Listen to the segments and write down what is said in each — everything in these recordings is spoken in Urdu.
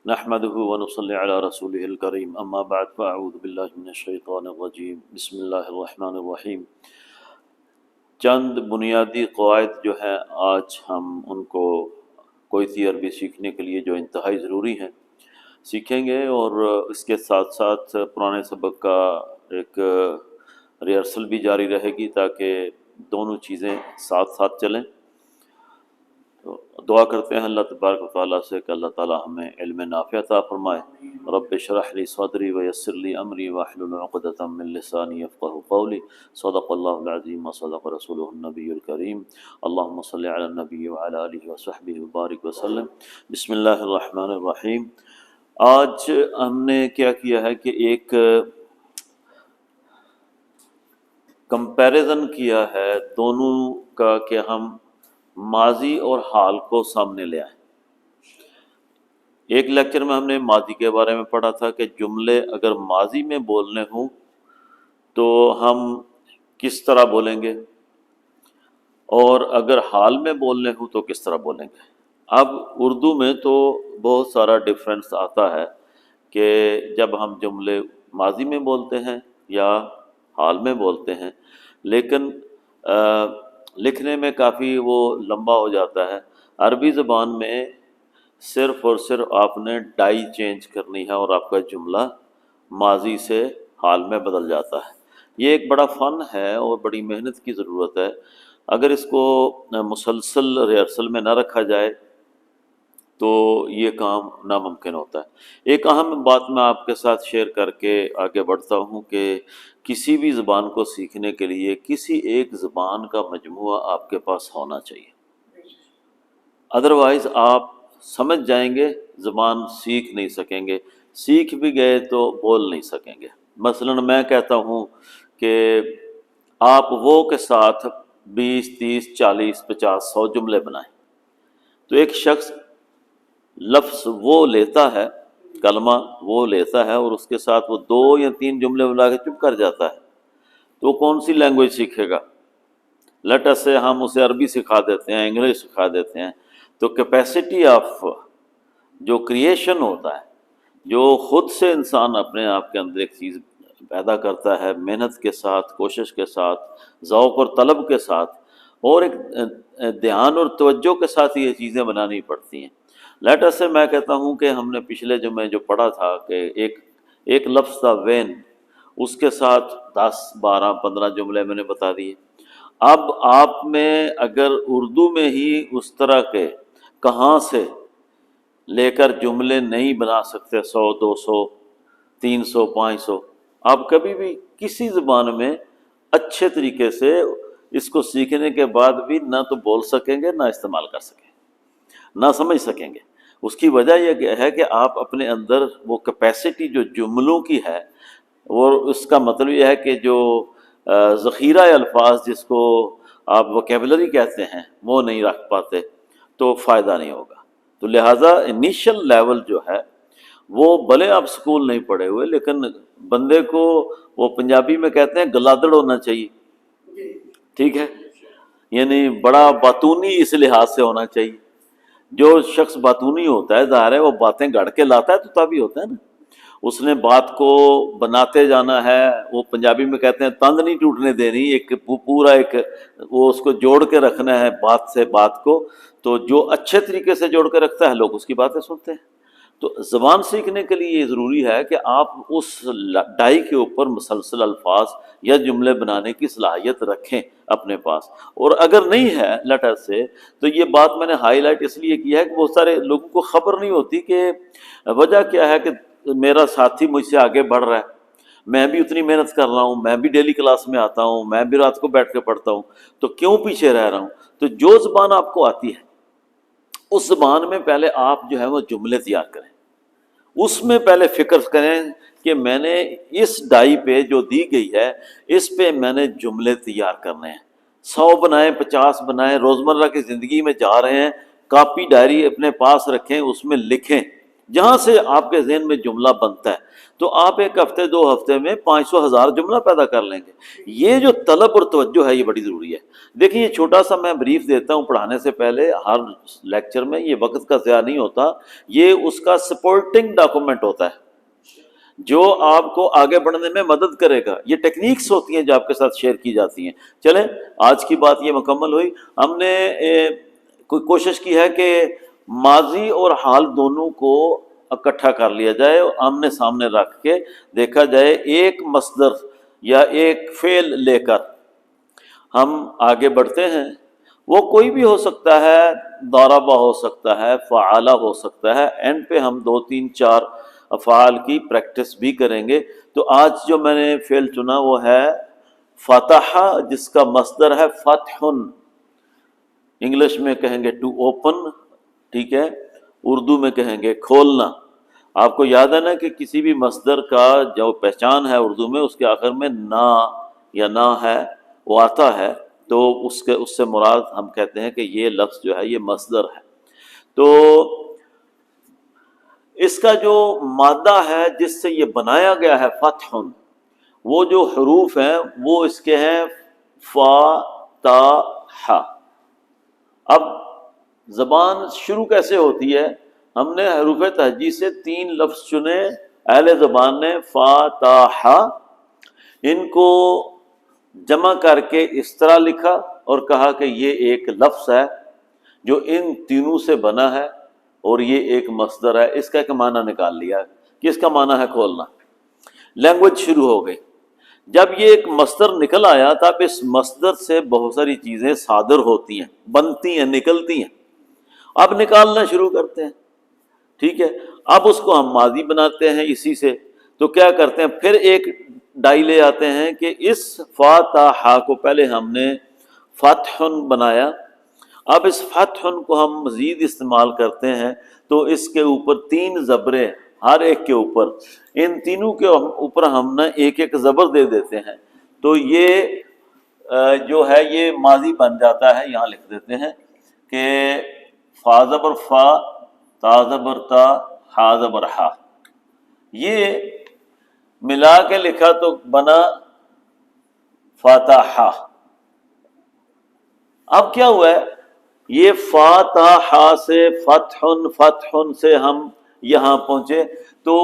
نحمده ونصلي على رسوله الكريم اما بعد فاعوذ بالله من الشیطان الرجیم بسم اللہ الرحمن الرحیم۔ چند بنیادی قواعد جو ہیں آج ہم ان کو کویتی عربی سیکھنے کے لیے جو انتہائی ضروری ہیں سیکھیں گے، اور اس کے ساتھ ساتھ پرانے سبق کا ایک ریہرسل بھی جاری رہے گی تاکہ دونوں چیزیں ساتھ ساتھ چلیں۔ تو دعا کرتے ہیں اللہ تبارک و تعالیٰ سے کہ اللہ تعالیٰ ہمیں علم نافع عطا فرمائے۔ رب اشرح لی صدری ویسر لی امری واحلل عقدۃ من لسانی یفقهوا قولی۔ صدق اللہ العظیم وصدق رسولہ النبی الکریم۔ اللہم صلی علی النبی وعلی آلہ وصحبہ وبارک وسلم۔ بسم اللہ الرحمن الرحیم۔ آج ہم نے کیا کیا ہے کہ ایک کمپیریزن کیا ہے دونوں کا، کہ ہم ماضی اور حال کو سامنے لے آئیں۔ ایک لیکچر میں ہم نے ماضی کے بارے میں پڑھا تھا کہ جملے اگر ماضی میں بولنے ہوں تو ہم کس طرح بولیں گے، اور اگر حال میں بولنے ہوں تو کس طرح بولیں گے۔ اب اردو میں تو بہت سارا ڈفرینس آتا ہے کہ جب ہم جملے ماضی میں بولتے ہیں یا حال میں بولتے ہیں، لیکن لکھنے میں کافی وہ لمبا ہو جاتا ہے۔ عربی زبان میں صرف اور صرف آپ نے ڈائی چینج کرنی ہے اور آپ کا جملہ ماضی سے حال میں بدل جاتا ہے۔ یہ ایک بڑا فن ہے اور بڑی محنت کی ضرورت ہے۔ اگر اس کو مسلسل ریہرسل میں نہ رکھا جائے تو یہ کام ناممکن ہوتا ہے۔ ایک اہم بات میں آپ کے ساتھ شیئر کر کے آگے بڑھتا ہوں کہ کسی بھی زبان کو سیکھنے کے لیے کسی ایک زبان کا مجموعہ آپ کے پاس ہونا چاہیے، ادروائز آپ سمجھ جائیں گے، زبان سیکھ نہیں سکیں گے، سیکھ بھی گئے تو بول نہیں سکیں گے۔ مثلا میں کہتا ہوں کہ آپ وہ کے ساتھ 20 30 40 50 100 جملے بنائیں، تو ایک شخص لفظ وہ لیتا ہے، کلمہ وہ لیتا ہے، اور اس کے ساتھ وہ 2 یا 3 جملے بنا کے چپ کر جاتا ہے، تو کون سی لینگویج سیکھے گا؟ لیٹ اس سے ہم اسے عربی سکھا دیتے ہیں، انگلش سکھا دیتے ہیں، تو کیپیسٹی آف جو کریشن ہوتا ہے، جو خود سے انسان اپنے آپ کے اندر ایک چیز پیدا کرتا ہے محنت کے ساتھ، کوشش کے ساتھ، ذوق اور طلب کے ساتھ، اور ایک دھیان اور توجہ کے ساتھ یہ چیزیں بنانی پڑتی ہیں۔ لیٹر سے میں کہتا ہوں کہ ہم نے پچھلے جمعے جو پڑھا تھا کہ ایک لفظ تھا وین، اس کے ساتھ 10 12 15 جملے میں نے بتا دیے۔ اب آپ میں اگر اردو میں ہی اس طرح کے کہاں سے لے کر جملے نہیں بنا سکتے 100 200 300 500، آپ کبھی بھی کسی زبان میں اچھے طریقے سے اس کو سیکھنے کے بعد بھی نہ تو بول سکیں گے، نہ استعمال کر سکیں گے، نہ سمجھ سکیں گے۔ اس کی وجہ یہ ہے کہ آپ اپنے اندر وہ کیپیسٹی جو جملوں کی ہے، اور اس کا مطلب یہ ہے کہ جو ذخیرہ الفاظ جس کو آپ ووکیبلری کہتے ہیں وہ نہیں رکھ پاتے تو فائدہ نہیں ہوگا۔ تو لہٰذا انیشل لیول جو ہے وہ بھلے آپ سکول نہیں پڑھے ہوئے، لیکن بندے کو وہ پنجابی میں کہتے ہیں گلادڑ ہونا چاہیے، ٹھیک ہے، یعنی بڑا باتونی اس لحاظ سے ہونا چاہیے۔ جو شخص باتونی ہوتا ہے ظاہر ہے وہ باتیں گھڑ کے لاتا ہے تو تبھی ہوتا ہے نا، اس نے بات کو بناتے جانا ہے، وہ پنجابی میں کہتے ہیں تند نہیں ٹوٹنے دینی، ایک پورا ایک وہ اس کو جوڑ کے رکھنا ہے بات سے بات کو، تو جو اچھے طریقے سے جوڑ کے رکھتا ہے لوگ اس کی باتیں سنتے ہیں۔ تو زبان سیکھنے کے لیے یہ ضروری ہے کہ آپ اس ڈائی کے اوپر مسلسل الفاظ یا جملے بنانے کی صلاحیت رکھیں اپنے پاس، اور اگر نہیں ہے لیٹر سے تو یہ بات میں نے ہائی لائٹ اس لیے کی ہے کہ بہت سارے لوگوں کو خبر نہیں ہوتی کہ وجہ کیا ہے کہ میرا ساتھی مجھ سے آگے بڑھ رہا ہے، میں بھی اتنی محنت کر رہا ہوں، میں بھی ڈیلی کلاس میں آتا ہوں، میں بھی رات کو بیٹھ کے پڑھتا ہوں، تو کیوں پیچھے رہ رہا ہوں؟ تو جو زبان آپ کو آتی ہے اس زبان میں پہلے آپ جو ہے وہ جملے تیار کریں، اس میں پہلے فکر کریں کہ میں نے اس ڈائی پہ جو دی گئی ہے اس پہ میں نے جملے تیار کرنے ہیں، 100 بنائیں 50 بنائیں، روزمرہ کی زندگی میں جا رہے ہیں، کاپی ڈائری اپنے پاس رکھیں، اس میں لکھیں، جہاں سے آپ کے ذہن میں جملہ بنتا ہے تو آپ ایک ہفتے 2 ہفتے میں 500,000 جملہ پیدا کر لیں گے۔ یہ جو طلب اور توجہ ہے یہ بڑی ضروری ہے۔ دیکھیں یہ چھوٹا سا میں بریف دیتا ہوں پڑھانے سے پہلے ہر لیکچر میں، یہ وقت کا ضیاع نہیں ہوتا، یہ اس کا سپورٹنگ ڈاکومنٹ ہوتا ہے جو آپ کو آگے بڑھنے میں مدد کرے گا۔ یہ ٹیکنیکس ہوتی ہیں جو آپ کے ساتھ شیئر کی جاتی ہیں۔ چلیں آج کی بات یہ مکمل ہوئی۔ ہم نے کوشش کی ہے کہ ماضی اور حال دونوں کو اکٹھا کر لیا جائے، آمنے سامنے رکھ کے دیکھا جائے، ایک مصدر یا ایک فعل لے کر ہم آگے بڑھتے ہیں۔ وہ کوئی بھی ہو سکتا ہے، ضربہ ہو سکتا ہے، فعل ہو سکتا ہے، اینڈ پہ ہم 2 3 4 افعال کی پریکٹس بھی کریں گے۔ تو آج جو میں نے فعل چنا وہ ہے فتح، جس کا مصدر ہے فتح، انگلش میں کہیں گے ٹو اوپن، ٹھیک ہے، اردو میں کہیں گے کھولنا۔ آپ کو یاد ہے نا کہ کسی بھی مصدر کا جو پہچان ہے اردو میں، اس کے آخر میں نا یا نا ہے وہ آتا ہے، تو اس سے مراد ہم کہتے ہیں کہ یہ لفظ جو ہے یہ مصدر ہے۔ تو اس کا جو مادہ ہے جس سے یہ بنایا گیا ہے فتح، وہ جو حروف ہیں وہ اس کے ہیں فا تا ہا۔ اب زبان شروع کیسے ہوتی ہے؟ ہم نے حروف تہجی سے 3 لفظ چنے، اہل زبان نے فا تا ہا، ان کو جمع کر کے اس طرح لکھا اور کہا کہ یہ ایک لفظ ہے جو ان تینوں سے بنا ہے اور یہ ایک مصدر ہے۔ اس کا ایک معنی نکال لیا کہ اس کا معنی ہے کھولنا۔ لینگویج شروع ہو گئی۔ جب یہ ایک مصدر نکل آیا تب اس مصدر سے بہت ساری چیزیں صادر ہوتی ہیں، بنتی ہیں، نکلتی ہیں۔ اب نکالنا شروع کرتے ہیں، ٹھیک ہے۔ اب اس کو ہم ماضی بناتے ہیں اسی سے، تو کیا کرتے ہیں، پھر ایک ڈائی لے آتے ہیں کہ اس فا تا ہا کو پہلے ہم نے فتح بنایا، اب اس فتح کو ہم مزید استعمال کرتے ہیں تو اس کے اوپر 3 زبریں، ہر ایک کے اوپر، ان تینوں کے اوپر ہم نے ایک ایک زبر دے دیتے ہیں، تو یہ جو ہے یہ ماضی بن جاتا ہے۔ یہاں لکھ دیتے ہیں کہ فا زبر فا، تا زبر تا، ہا زبر ہا، یہ ملا کے لکھا تو بنا فاتحہ۔ اب کیا ہوا ہے، یہ فا تا ہا سے فتح سے ہم یہاں پہنچے، تو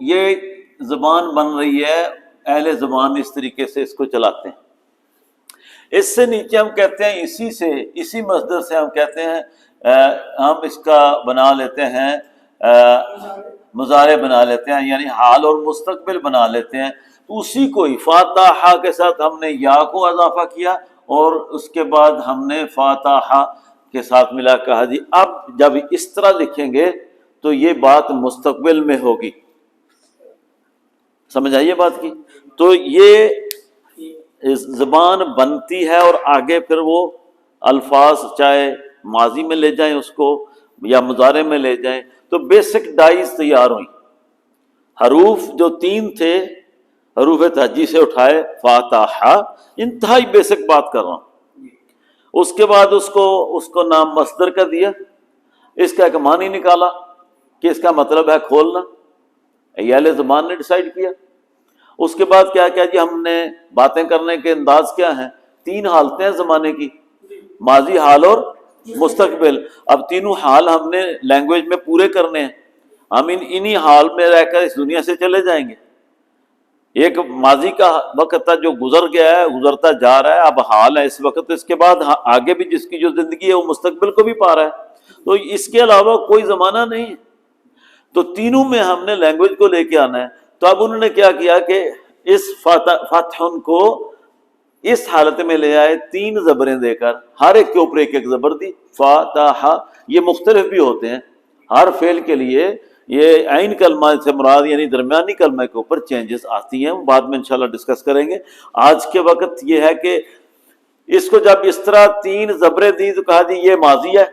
یہ زبان بن رہی ہے، اہل زبان اس طریقے سے اس کو چلاتے ہیں۔ اس سے نیچے ہم کہتے ہیں اسی مصدر سے ہم کہتے ہیں ہم اس کا بنا لیتے ہیں مضارع بنا لیتے ہیں، یعنی حال اور مستقبل بنا لیتے ہیں۔ تو اسی کو ہی فاتحہ کے ساتھ ہم نے یا کو اضافہ کیا اور اس کے بعد ہم نے فاتحہ کے ساتھ ملا، کہا جی اب جب اس طرح لکھیں گے تو یہ بات مستقبل میں ہوگی۔ سمجھ آئیے بات کی؟ تو یہ زبان بنتی ہے اور آگے پھر وہ الفاظ چاہے ماضی میں لے جائیں اس کو یا مضارع میں لے جائیں، تو بیسک ڈائز تیار ہوئیں۔ حروف جو 3 تھے حروف تہجی سے اٹھائے، فاتحہ، انتہائی بیسک بات کر رہا ہوں۔ اس کے بعد اس کو نام مصدر کا دیا، اس کا ایک معنی نکالا کہ اس کا مطلب ہے کھولنا، یہ اہل زبان نے ڈیسائیڈ کیا۔ اس کے بعد کیا کیا جی، ہم نے باتیں کرنے کے انداز کیا ہیں، 3 حالتیں ہیں زمانے کی، ماضی، حال اور مستقبل۔ اب تینوں حال ہم نے لینگویج میں پورے کرنے ہیں، ہم انہی حال میں رہ کر اس دنیا سے چلے جائیں گے۔ ایک ماضی کا وقت تھا جو گزر گیا ہے، گزرتا جا رہا ہے، اب حال ہے اس وقت، اس کے بعد آگے بھی جس کی جو زندگی ہے وہ مستقبل کو بھی پا رہا ہے، تو اس کے علاوہ کوئی زمانہ نہیں ہے۔ تو تینوں میں ہم نے لینگویج کو لے کے آنا ہے۔ تو اب انہوں نے کیا کیا کہ اس فتح کو اس حالت میں لے آئے، 3 زبریں دے کر، ہر ایک کے اوپر ایک ایک زبر دی، فاتحہ۔ یہ مختلف بھی ہوتے ہیں، ہر فعل کے لیے یہ عین کلمہ سے مراد یعنی درمیانی کلمہ کے اوپر چینجز آتی ہیں، بعد میں انشاءاللہ ڈسکس کریں گے۔ آج کے وقت یہ ہے کہ اس کو جب اس طرح 3 زبریں دی تو کہا جی یہ ماضی ہے،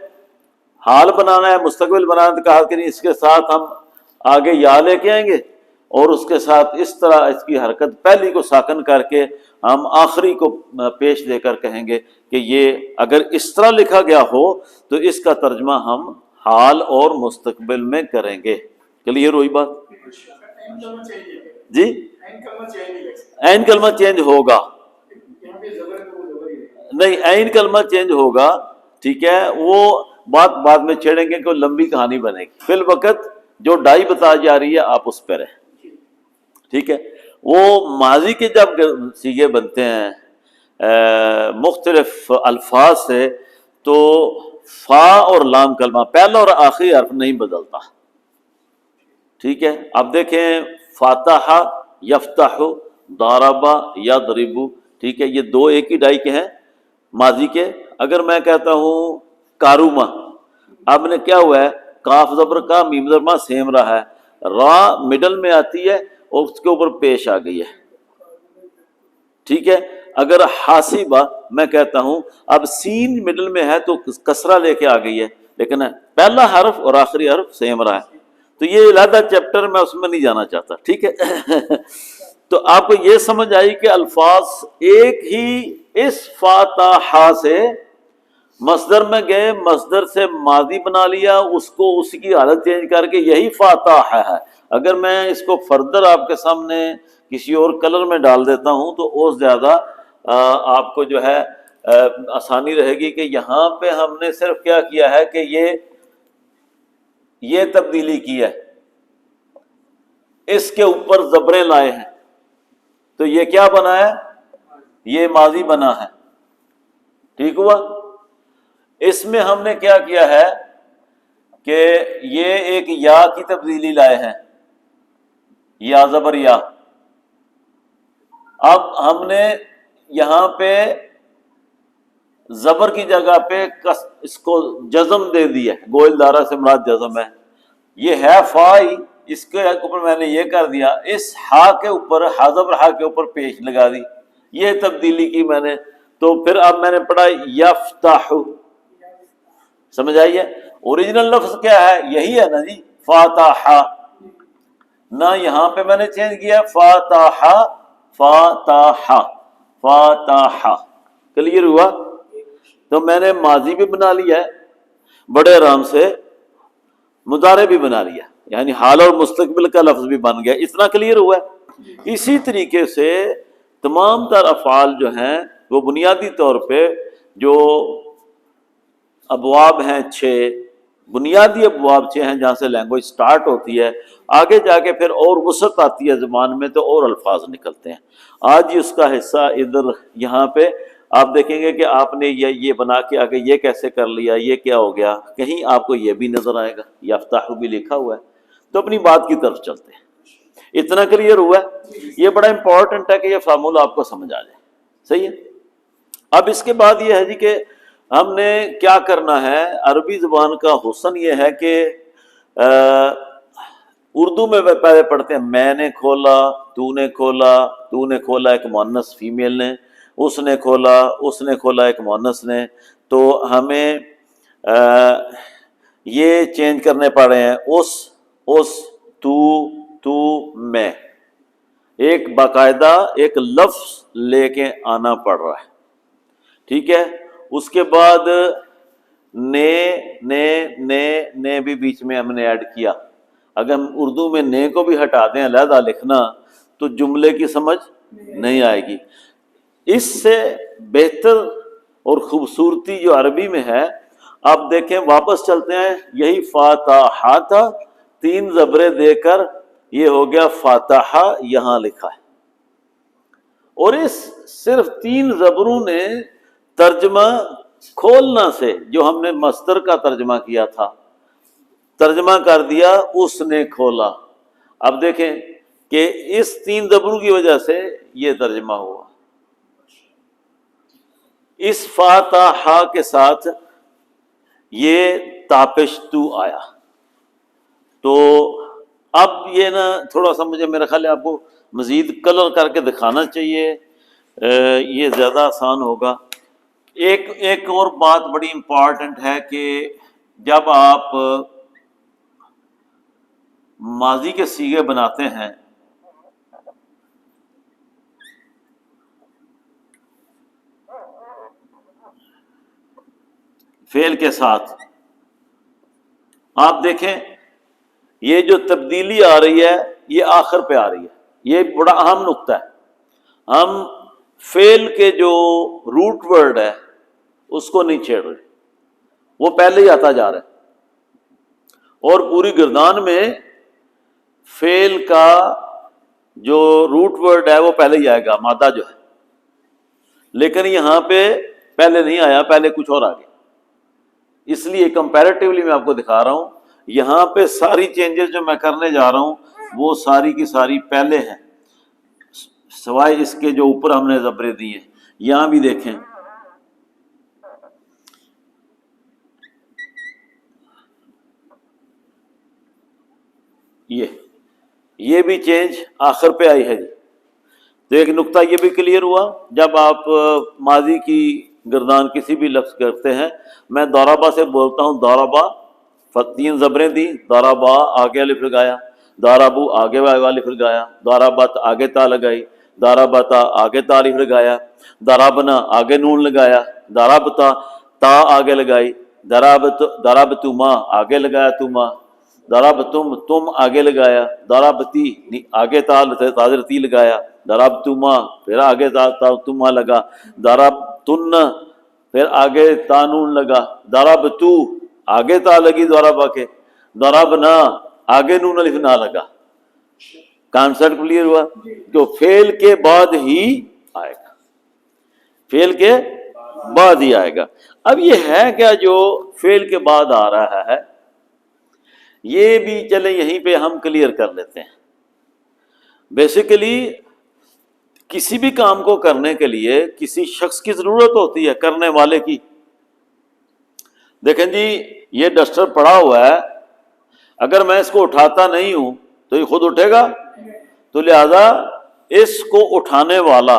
حال بنانا ہے، مستقبل بنانا ہے، تو کہا کہ اس کے ساتھ ہم آگے یا لے کے آئیں گے اور اس کے ساتھ اس طرح اس کی حرکت پہلی کو ساکن کر کے ہم آخری کو پیش دے کر کہیں گے کہ یہ اگر اس طرح لکھا گیا ہو تو اس کا ترجمہ ہم حال اور مستقبل میں کریں گے۔ کلیئر ہوئی بات؟ جی عین کلمہ چینج ہوگا نہیں، عین کلمہ چینج ہوگا، ٹھیک ہے، وہ بات بعد میں چھیڑیں گے کہ لمبی کہانی بنے گی، فی الوقت جو ڈائی بتا جا رہی ہے آپ اس پہ رہیں، ٹھیک ہے۔ وہ ماضی کے جب صیغے بنتے ہیں مختلف الفاظ سے، تو فا اور لام کلمہ پہلا اور آخری حرف نہیں بدلتا، ٹھیک ہے۔ اب دیکھیں فاتح یفتح، ضرب یضرب، ٹھیک ہے، یہ دو ایک ہی ڈائی کے ہیں ماضی کے۔ اگر میں کہتا ہوں کاروما، اب نے کیا ہوا ہے، کاف زبر کا میم زبر ما سیم رہا ہے، را مڈل میں آتی ہے اور اس کے اوپر پیش آ گئی ہے، ٹھیک ہے۔ اگر حاسبہ میں کہتا ہوں، اب سین مڈل میں ہے تو کسرہ لے کے آ گئی ہے، لیکن پہلا حرف اور آخری حرف سیم رہا ہے۔ تو یہ علیحدہ چیپٹر میں اس میں نہیں جانا چاہتا، ٹھیک ہے۔ تو آپ کو یہ سمجھ آئی کہ الفاظ ایک ہی اس فاتحہ سے مصدر میں گئے، مصدر سے ماضی بنا لیا، اس کو اس کی حالت چینج کر کے یہی فاتحہ ہے۔ اگر میں اس کو فردر آپ کے سامنے کسی اور کلر میں ڈال دیتا ہوں تو اور زیادہ آپ کو جو ہے آسانی رہے گی کہ یہاں پہ ہم نے صرف کیا کیا ہے کہ یہ تبدیلی کی ہے، اس کے اوپر زبریں لائے ہیں، تو یہ کیا بنا ہے، یہ ماضی بنا ہے، ٹھیک ہوا۔ اس میں ہم نے کیا کیا ہے کہ یہ ایک یا کی تبدیلی لائے ہیں، یا زبر یا۔ اب ہم نے یہاں پہ زبر کی جگہ پہ اس کو جزم دے دیا، گوئل دارہ سے مراد جزم ہے، یہ ہے فائی، اس کے اوپر میں نے یہ کر دیا، اس ہا کے اوپر ہا زبر ہا کے اوپر پیش لگا دی، یہ تبدیلی کی میں نے۔ تو پھر اب میں نے پڑھا یفتح، سمجھ آئیے، اوریجنل لفظ کیا ہے، یہی ہے نا جی، فاتح، نہ یہاں پہ میں نے چینج کیا، فاتح فاتح فاتح، کلیئر ہوا۔ تو میں نے ماضی بھی بنا لیا ہے بڑے آرام سے، مضارع بھی بنا لیا، یعنی حال اور مستقبل کا لفظ بھی بن گیا، اتنا کلیئر ہوا ہے۔ اسی طریقے سے تمام تر افعال جو ہیں وہ بنیادی طور پہ جو ابواب ہیں 6 بنیادی ابواب 6 ہیں جہاں سے لینگویج سٹارٹ ہوتی ہے، آگے جا کے پھر اور وسعت آتی ہے زبان میں تو اور الفاظ نکلتے ہیں۔ آج ہی اس کا حصہ ادھر یہاں پہ آپ دیکھیں گے کہ آپ نے یہ بنا کے آگے یہ کیسے کر لیا، یہ کیا ہو گیا، کہیں آپ کو یہ بھی نظر آئے گا، یفتح بھی لکھا ہوا ہے۔ تو اپنی بات کی طرف چلتے ہیں، اتنا کلیئر ہوا ہے، یہ بڑا امپورٹنٹ ہے کہ یہ فارمولہ آپ کو سمجھ آ جائے، صحیح ہے۔ اب اس کے بعد یہ ہے جی کہ ہم نے کیا کرنا ہے، عربی زبان کا حسن یہ ہے کہ اردو میں پہلے پڑھتے ہیں میں نے کھولا، تو نے کھولا، تو نے کھولا ایک مؤنث فیمیل نے، اس نے کھولا ایک مؤنث نے، تو ہمیں یہ چینج کرنے پڑ رہے ہیں، اس تو میں، ایک باقاعدہ ایک لفظ لے کے آنا پڑ رہا ہے، ٹھیک ہے۔ اس کے بعد نے بھی بیچ میں ہم نے ایڈ کیا۔ اگر ہم اردو میں نے کو بھی ہٹا دیں علیحدہ لکھنا تو جملے کی سمجھ نہیں آئے گی۔ اس سے بہتر اور خوبصورتی جو عربی میں ہے، آپ دیکھیں واپس چلتے ہیں، یہی فاتحہ تھا، 3 زبریں دے کر یہ ہو گیا فاتحہ، یہاں لکھا ہے، اور اس صرف 3 زبروں نے ترجمہ کھولنا سے، جو ہم نے مصدر کا ترجمہ کیا تھا، ترجمہ کر دیا اس نے کھولا۔ اب دیکھیں کہ اس 3 زبروں کی وجہ سے یہ ترجمہ ہوا، اس فاتحہ کے ساتھ یہ تاپش تو آیا۔ تو اب یہ نا تھوڑا سا مجھے میرا خیال ہے آپ کو مزید کلر کر کے دکھانا چاہیے، یہ زیادہ آسان ہوگا۔ ایک اور بات بڑی امپورٹنٹ ہے کہ جب آپ ماضی کے صیغے بناتے ہیں فعل کے ساتھ، آپ دیکھیں یہ جو تبدیلی آ رہی ہے یہ آخر پہ آ رہی ہے. یہ بڑا اہم نقطہ ہے. ہم فعل کے جو روٹ ورڈ ہے اس کو نہیں چھیڑ رہے، وہ پہلے ہی آتا جا رہا ہے. اور پوری گردان میں فعل کا جو روٹ ورڈ ہے وہ پہلے ہی آئے گا، مادہ جو ہے. لیکن یہاں پہ پہلے نہیں آیا، پہلے کچھ اور آ گیا. اس لیے کمپیریٹیولی میں آپ کو دکھا رہا ہوں، یہاں پہ ساری چینجز جو میں کرنے جا رہا ہوں وہ ساری کی ساری پہلے ہیں، سوائے اس کے جو اوپر ہم نے زبریں دی ہیں. یہاں بھی دیکھیں، یہ بھی چینج آخر پہ آئی ہے جی. تو ایک نقطہ یہ بھی کلیئر ہوا، جب آپ ماضی کی گردان کسی بھی لفظ کرتے ہیں، میں دورابا سے بولتا ہوں دورابا، 3 زبریں دی، دورابا آگے الف لگایا، دورابو آگے الف لگایا، دورابت آگے تا لگائی، دورابتا آگے تا الف لگایا، دورابنا آگے نون لگایا، دورابتا تا آگے لگائی، دورابتما آگے لگایا تما، دورابتم تم آگے لگایا، دورابتی آگے تاظر تی لگایا، دورابتما پھر آگے تما لگا، دورابتن پھر آگے تانون لگا، دورابتو آگے تا لگی دورابا کے، دورابنا آگے نون الف نہ لگا. کانسیپٹ کلیئر ہوا؟ تو فعل کے بعد ہی آئے گا، فعل کے بعد ہی آئے گا. اب یہ ہے کیا جو فعل کے بعد آ رہا ہے، یہ بھی چلیں یہیں پہ ہم کلیئر کر لیتے ہیں. بیسیکلی کسی بھی کام کو کرنے کے لیے کسی شخص کی ضرورت ہوتی ہے، کرنے والے کی. دیکھیں جی، یہ ڈسٹر پڑا ہوا ہے، اگر میں اس کو اٹھاتا نہیں ہوں تو یہ خود اٹھے گا. تو لہذا اس کو اٹھانے والا،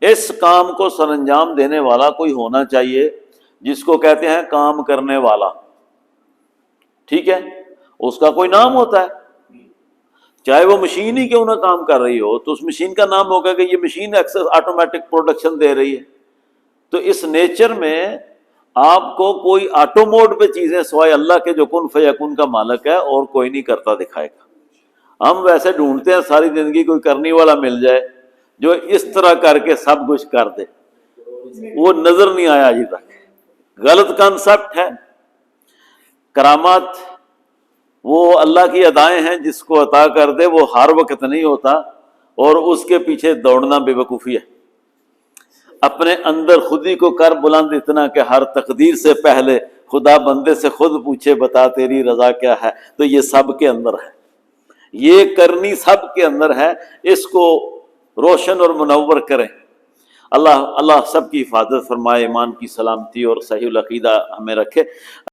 اس کام کو سر انجام دینے والا کوئی ہونا چاہیے، جس کو کہتے ہیں کام کرنے والا. ٹھیک ہے، اس کا کوئی نام ہوتا ہے. چاہے وہ مشین ہی کیوں نہ کام کر رہی ہو تو اس مشین کا نام ہوگا کہ یہ مشین آٹومیٹک پروڈکشن دے رہی ہے. تو اس نیچر میں آپ کو کوئی آٹو موڈ پہ چیزیں سوائے اللہ کے جو کن فیکون کا مالک ہے اور کوئی نہیں کرتا دکھائے گا. ہم ویسے ڈھونڈتے ہیں ساری زندگی کوئی کرنے والا مل جائے جو اس طرح کر کے سب کچھ کر دے، وہ نظر نہیں آیا ابھی تک. غلط کنسپٹ ہے. کرامات وہ اللہ کی ادائیں ہیں، جس کو عطا کر دے وہ ہر وقت نہیں ہوتا، اور اس کے پیچھے دوڑنا بے وقوفی ہے. اپنے اندر خودی کو کر بلند اتنا کہ ہر تقدیر سے پہلے خدا بندے سے خود پوچھے بتا تیری رضا کیا ہے. تو یہ سب کے اندر ہے، یہ کرنی سب کے اندر ہے. اس کو روشن اور منور کریں. اللہ سب کی حفاظت فرمائے، ایمان کی سلامتی اور صحیح العقیدہ ہمیں رکھے.